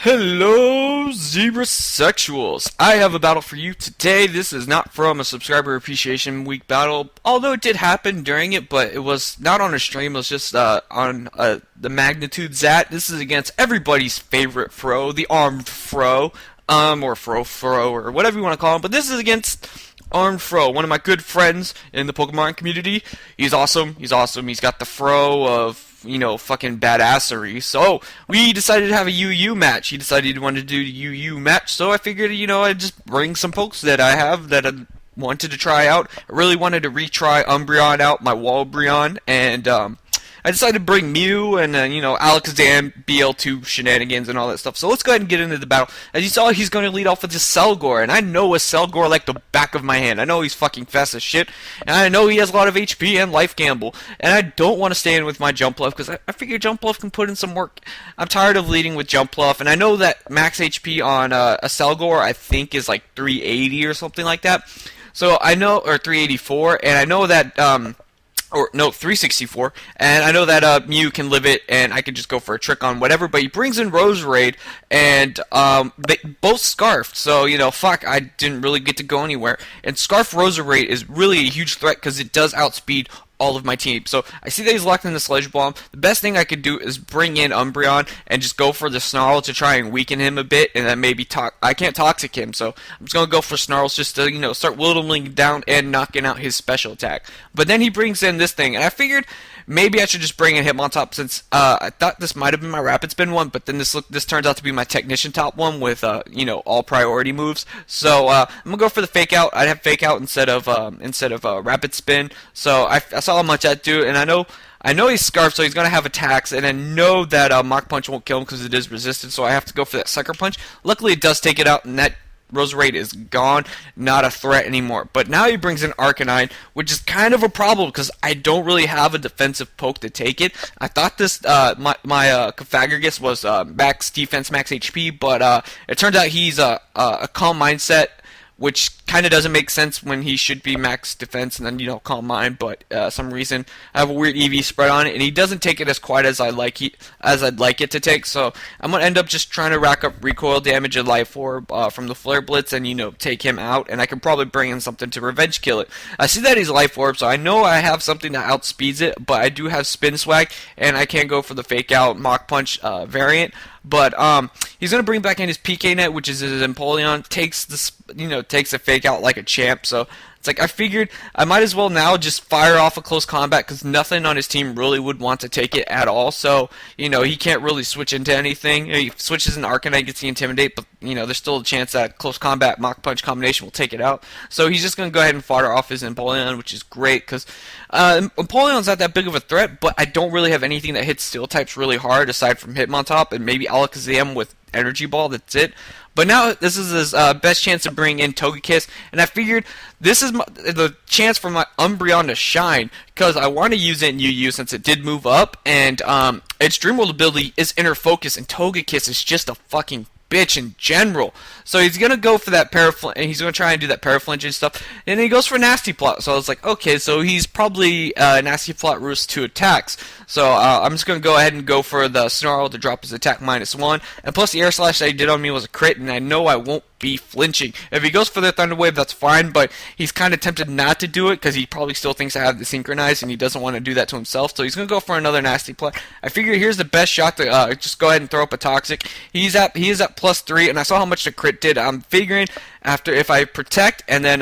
Hello, Zebra Sexuals. I have a battle for you today. This is not from a Subscriber Appreciation Week battle, although it did happen during it, but it was not on a stream. It was just on the Magnitude Zat. This is against everybody's favorite Fro, the ArmedFro, or Fro, or whatever you want to call him. But this is against ArmedFro, one of my good friends in the Pokemon community. He's awesome. He's awesome. He's got the Fro of, fucking badassery. So we decided to have a UU match. He decided he wanted to do a UU match. So I figured, I'd just bring some pokes that I have that I wanted to try out. I really wanted to retry Umbreon out, my Umbreon, and I decided to bring Mew and Alakazam, BL2 shenanigans and all that stuff. So let's go ahead and get into the battle. As you saw, he's going to lead off with his Selgor, and I know a Selgor like the back of my hand. I know he's fucking fast as shit, and I know he has a lot of HP and life gamble, and I don't want to stay in with my Jumpluff because I figure Jumpluff can put in some work. I'm tired of leading with Jumpluff, and I know that max HP on a Selgor I think is like 380 or something like that. So I know, or 384, and I know that 364, and I know that Mew can live it, and I can just go for a trick on whatever, but he brings in Roserade, and they both Scarfed, so, fuck, I didn't really get to go anywhere, and Scarf Roserade is really a huge threat, because it does outspeed all of my team. So I see that he's locked in the Sledge Bomb. The best thing I could do is bring in Umbreon and just go for the Snarl to try and weaken him a bit, and then maybe I can't Toxic him, so I'm just gonna go for Snarls just to start whittling down and knocking out his special attack. But then he brings in this thing, and I figured maybe I should just bring in Hitmontop since I thought this might have been my Rapid Spin one, but then this turns out to be my Technician top one with all priority moves. So I'm gonna go for the Fake Out. I'd have Fake Out instead of Rapid Spin. So I saw how much that do, and I know he's Scarfed, so he's going to have attacks, and I know that Mach Punch won't kill him because it is resisted, so I have to go for that Sucker Punch. Luckily, it does take it out, and that Roserade is gone, not a threat anymore. But now he brings in Arcanine, which is kind of a problem because I don't really have a defensive poke to take it. I thought this my Cofagrigus was max defense, max HP, but it turns out he's a Calm Mindset, which kind of doesn't make sense when he should be max defense and then Calm Mind, but some reason I have a weird EV spread on it, and he doesn't take it as quite as I'd like it to take. So I'm gonna end up just trying to rack up recoil damage and Life Orb from the Flare Blitz and take him out, and I can probably bring in something to revenge kill it. I see that he's Life Orb, so I know I have something that outspeeds it, but I do have Spin Swag, and I can go for the Fake Out Mach Punch variant. But he's gonna bring back in his PK Net, which is his Empoleon. Takes a Fake Out like a champ. So it's like I figured I might as well now just fire off a close combat because nothing on his team really would want to take it at all. So he can't really switch into anything. He switches into Arcanine, gets the Intimidate, but there's still a chance that close combat Mach Punch combination will take it out. So he's just gonna go ahead and fire off his Empoleon, which is great because Empoleon's not that big of a threat, but I don't really have anything that hits Steel types really hard aside from Hitmontop and maybe Alakazam with Energy Ball. That's it. But now this is his best chance to bring in Togekiss, and I figured this is the chance for my Umbreon to shine because I want to use it in UU since it did move up, and its Dream World ability is Inner Focus, and Togekiss is just a fucking bitch in general. So he's gonna go for that Paraflinch, and he's gonna try and do that Paraflinch and stuff, and then he goes for Nasty Plot. So I was like, okay, so he's probably Nasty Plot roost 2 attacks. So I'm just gonna go ahead and go for the Snarl to drop his attack -1, and plus the Air Slash that he did on me was a crit, and I know I won't be flinching. If he goes for the Thunder Wave, that's fine, but he's kind of tempted not to do it because he probably still thinks I have the Synchronize, and he doesn't want to do that to himself. So he's gonna go for another Nasty Plot. I figure here's the best shot to just go ahead and throw up a Toxic. He is at +3, and I saw how much the crit did. I'm figuring if I protect and then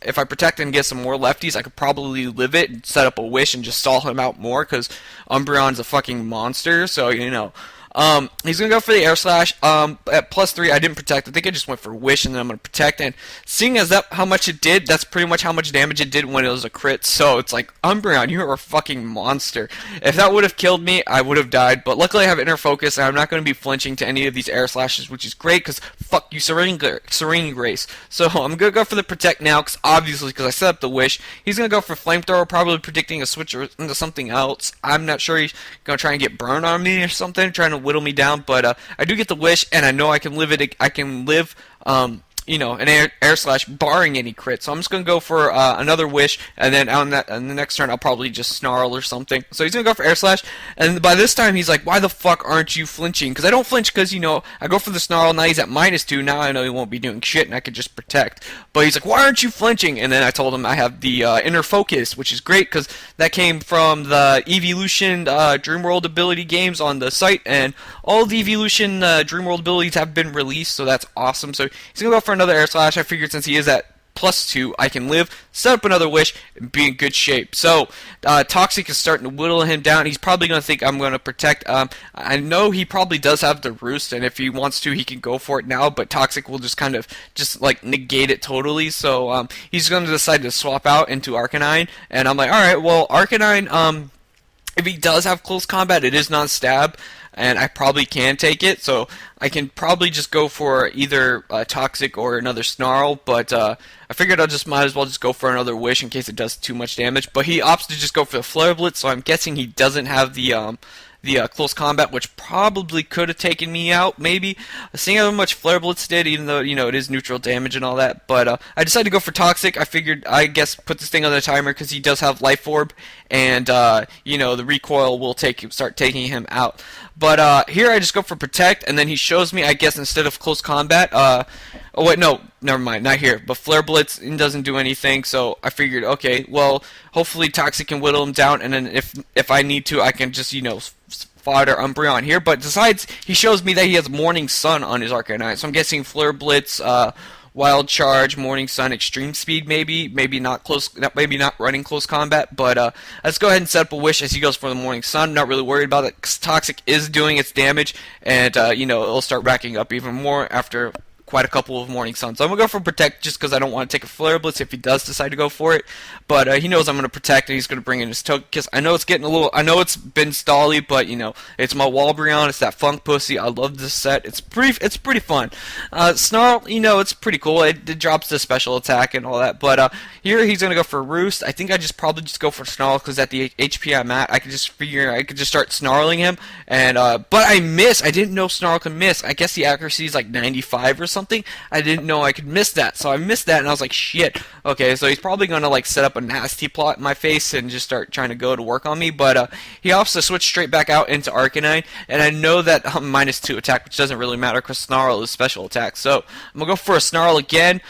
if I protect and get some more lefties, I could probably live it and set up a Wish and just stall him out more because Umbreon's a fucking monster. So he's gonna go for the Air Slash. At +3, I didn't protect. I think I just went for Wish, and then I'm gonna protect. And seeing as that how much it did, that's pretty much how much damage it did when it was a crit. So it's like, Umbreon, you are a fucking monster. If that would have killed me, I would have died. But luckily, I have Inner Focus, and I'm not gonna be flinching to any of these Air Slashes, which is great because fuck you, Serene Grace. So I'm gonna go for the Protect now, because obviously, because I set up the Wish. He's gonna go for Flamethrower, probably predicting a switch into something else. I'm not sure he's gonna try and get Burn on me or something, trying to whittle me down, but I do get the Wish, and I know I can live it. I can live an air slash barring any crit. So I'm just gonna go for another wish, and then on the next turn I'll probably just snarl or something. So he's gonna go for air slash, and by this time he's like, "Why the fuck aren't you flinching?" Because I don't flinch because I go for the snarl. Now he's at -2. Now I know he won't be doing shit, and I could just protect. But he's like, "Why aren't you flinching?" And then I told him I have the inner focus, which is great because that came from the Evolution Dreamworld ability games on the site, and all the Evolution Dreamworld abilities have been released, so that's awesome. So he's gonna go for another air slash. I figured since he is at +2, I can live, set up another wish, and be in good shape. So Toxic is starting to whittle him down. He's probably going to think I'm going to protect. I know he probably does have the roost, and if he wants to, he can go for it now, but Toxic will just kind of like negate it totally. So he's going to decide to swap out into Arcanine, and I'm like, alright, well, Arcanine, if he does have close combat, it is non-stab, and I probably can take it, so I can probably just go for either Toxic or another Snarl, but I figured I might as well just go for another Wish in case it does too much damage. But he opts to just go for the Flare Blitz, so I'm guessing he doesn't have the close combat, which probably could have taken me out, maybe. Seeing how much Flare Blitz did, even though, it is neutral damage and all that. But I decided to go for Toxic. I figured, I guess, put this thing on the timer because he does have Life Orb, and, the recoil will start taking him out. But here I just go for Protect, and then he shows me, I guess, instead of close combat, oh wait, no, never mind, not here. But Flare Blitz doesn't do anything, so I figured, okay, well, hopefully Toxic can whittle him down, and then if I need to, I can just, fodder Umbreon here. But besides, he shows me that he has Morning Sun on his Arcanine, so I'm guessing Flare Blitz, Wild Charge, Morning Sun, Extreme Speed, maybe not running close combat. But let's go ahead and set up a wish as he goes for the Morning Sun. Not really worried about it because Toxic is doing its damage, and it'll start racking up even more after quite a couple of Morning Suns. So I'm going to go for Protect just because I don't want to take a Flare Blitz if he does decide to go for it. But he knows I'm going to Protect, and he's going to bring in his Togekiss. I know it's getting I know it's been stally, but, it's my Umbreon. It's that Funk Pussy. I love this set. It's pretty fun. Snarl, it's pretty cool. It drops the special attack and all that. But here he's going to go for Roost. I think I probably just go for Snarl because at the HP I'm at, I could just figure I could just start snarling him. And but I miss. I didn't know Snarl could miss. I guess the accuracy is like 95 or something. I didn't know I could miss that, so I missed that, and I was like, shit. Okay, so he's probably gonna set up a nasty plot in my face and just start trying to go to work on me. But he opts to switch straight back out into Arcanine, and I know that -2 attack, which doesn't really matter because Snarl is special attack. So I'm gonna go for a Snarl again,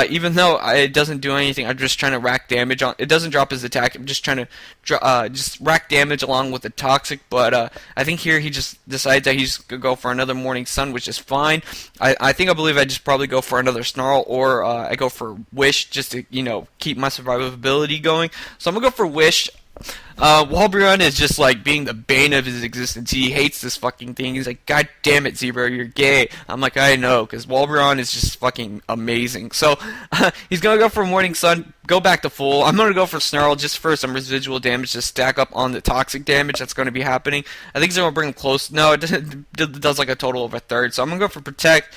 even though it doesn't do anything. I'm just trying to rack damage on. It doesn't drop his attack. I'm just trying to just rack damage along with the Toxic. But I think here he just decides that he's gonna go for another Morning Sun, which is fine. I believe I just probably go for another Snarl, or I go for Wish just to keep my survivability going. So I'm gonna go for Wish. Umbreon is just being the bane of his existence. He hates this fucking thing. He's like, God damn it, Zebra, you're gay. I'm like, I know, because Umbreon is just fucking amazing. So he's gonna go for Morning Sun, go back to full. I'm gonna go for Snarl just for some residual damage to stack up on the Toxic damage that's gonna be happening. I think it's gonna bring him close. No, it does a total of a third. So I'm gonna go for Protect.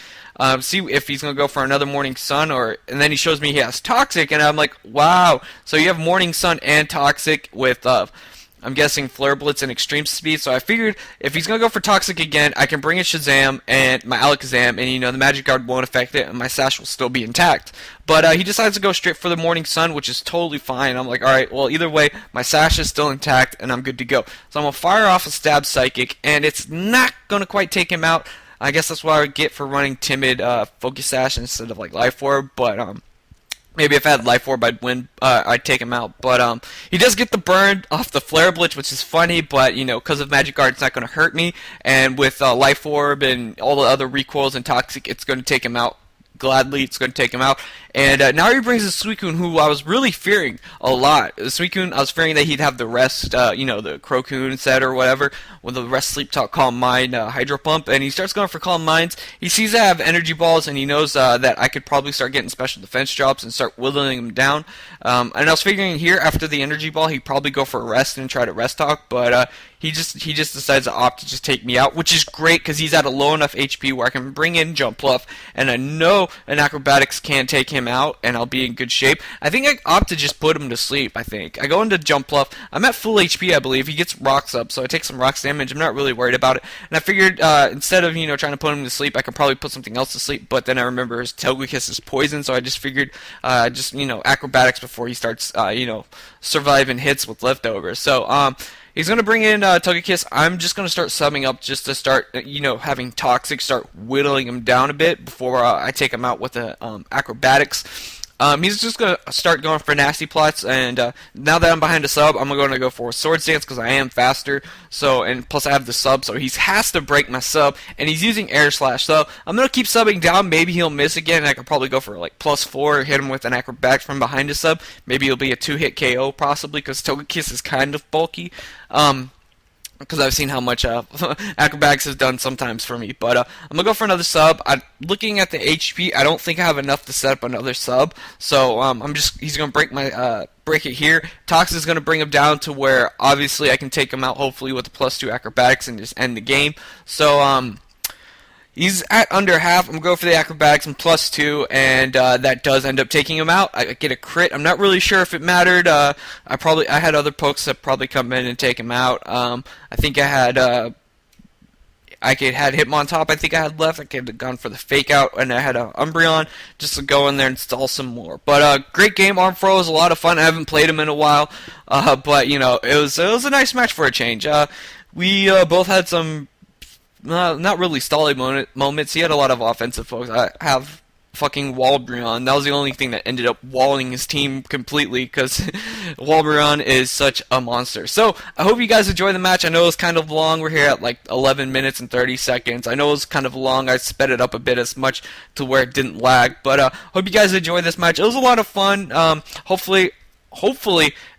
See if he's going to go for another Morning Sun, and then he shows me he has Toxic, and I'm like, wow. So you have Morning Sun and Toxic with, I'm guessing, Flare Blitz and Extreme Speed. So I figured if he's going to go for Toxic again, I can bring in Shazam and my Alakazam, and the Magic Guard won't affect it, and my Sash will still be intact. But he decides to go straight for the Morning Sun, which is totally fine. I'm like, alright, well, either way, my Sash is still intact, and I'm good to go. So I'm going to fire off a Stab Psychic, and it's not going to quite take him out. I guess that's what I would get for running Timid Focus Sash instead of Life Orb, but maybe if I had Life Orb I'd win, I'd take him out. But he does get the burn off the Flare Blitz, which is funny, but because of Magic Guard it's not going to hurt me, and with Life Orb and all the other recoils and Toxic, it's going to take him out. Gladly, it's going to take him out. And now he brings a Suicune, who I was really fearing a lot. Suicune, I was fearing that he'd have the rest, the Crocoon set or whatever, with the rest, Sleep Talk, Calm Mind, Hydro Pump, and he starts going for Calm Minds. He sees I have Energy Balls, and he knows that I could probably start getting special defense drops and start whittling him down. And I was figuring here, after the Energy Ball, he'd probably go for a rest and try to Rest Talk, but he just decides to opt to just take me out, which is great because he's at a low enough HP where I can bring in Jump Bluff, and I know an Acrobatics can take him out, and I'll be in good shape. I think I opt to just put him to sleep. I think I go into Jump Bluff. I'm at full HP, I believe. He gets rocks up, so I take some rocks damage. I'm not really worried about it. And I figured instead of trying to put him to sleep, I could probably put something else to sleep. But then I remember his Togekiss is poison, so I just figured Acrobatics before he starts surviving hits with leftovers. So he's going to bring in Togekiss. I'm just going to start subbing up just to start, having Toxic start whittling him down a bit before I take him out with the Acrobatics. He's just going to start going for nasty plots, and now that I'm behind a sub, I'm going to go for a Swords Dance because I am faster, and plus I have the sub, so he has to break my sub, and he's using Air Slash, so I'm going to keep subbing down. Maybe he'll miss again, and I could probably go for like +4, hit him with an Acrobatic from behind a sub. Maybe it'll be a 2-hit KO possibly, because Togekiss is kind of bulky. Because I've seen how much Acrobatics has done sometimes for me. But I'm going to go for another sub. Looking at the HP, I don't think I have enough to set up another sub. So he's going to break it here. Tox is going to bring him down to where obviously I can take him out hopefully with a +2 Acrobatics and just end the game. So he's at under half. I'm going to go for the Acrobatics and +2, and that does end up taking him out. I get a crit. I'm not really sure if it mattered. I had other pokes that probably come in and take him out. I think I had Hitmontop. I think I had left. I could have gone for the fake out, and I had a Umbreon just to go in there and stall some more. But great game. ArmedFro was a lot of fun. I haven't played him in a while, but it was a nice match for a change. We both had some not really stally moments. He had a lot of offensive folks. I have fucking Umbreon. That was the only thing that ended up walling his team completely, because Umbreon is such a monster. So I hope you guys enjoy the match. I know it was kind of long. We're here at like 11 minutes and 30 seconds. I know it was kind of long. I sped it up a bit as much to where it didn't lag. But hope you guys enjoy this match. It was a lot of fun. Hopefully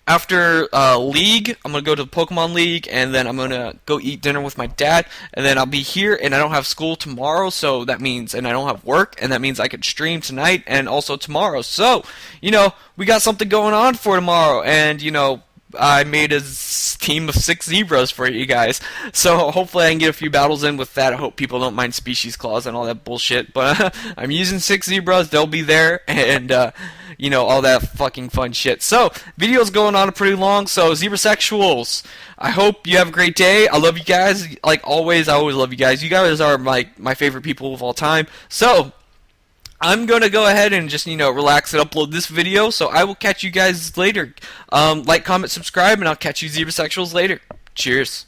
after League, I'm going to go to the Pokemon League, and then I'm going to go eat dinner with my dad, and then I'll be here, and I don't have school tomorrow, so that means, and I don't have work, and that means I could stream tonight and also tomorrow. So, we got something going on for tomorrow, and, I made a team of 6 zebras for you guys, so hopefully I can get a few battles in with that. I hope people don't mind species clause and all that bullshit, but I'm using 6 zebras. They'll be there, and all that fucking fun shit. So video's going on pretty long, so Zebra Sexuals, I hope you have a great day. I love you guys, like always. I always love you guys. You guys are my favorite people of all time. So I'm going to go ahead and just, relax and upload this video, so I will catch you guys later. Like, comment, subscribe, and I'll catch you Zebra Sexuals later. Cheers.